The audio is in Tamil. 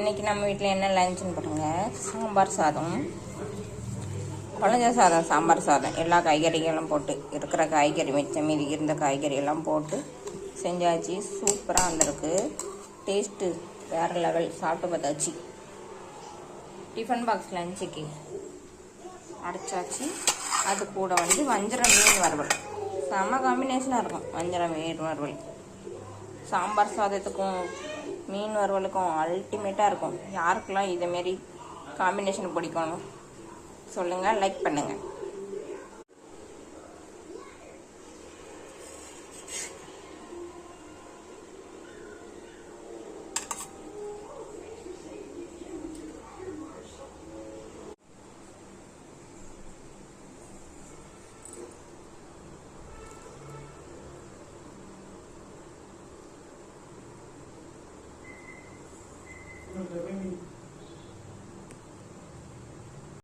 இன்றைக்கி நம்ம வீட்டில் என்ன லஞ்சுன்னு பாருங்கள். சாம்பார் சாதம், குழஞ்ச சாதம், சாம்பார் சாதம், எல்லா காய்கறிகளும் போட்டு, இருக்கிற காய்கறி மிச்சம் மீதி இருந்த காய்கறியெல்லாம் போட்டு செஞ்சாச்சு. சூப்பராக வந்திருக்கு. டேஸ்ட்டு வேறு லெவல். சாப்பிட்டு பார்த்தாச்சு. டிஃபன் பாக்ஸ் லஞ்சுக்கு அடைச்சாச்சு. அது கூட வஞ்சரம் மீன் வறுவல். செம்ம காம்பினேஷனாக இருக்கும். வஞ்சரம் மீன் வறுவல் சாம்பார் சாதத்துக்கும் மீன் வறுவலுக்கும் அல்டிமேட்டாக இருக்கும். யாருக்கெல்லாம் இதேமாரி காம்பினேஷன் பிடிக்கணும் சொல்லுங்கள், லைக் பண்ணுங்கள். No,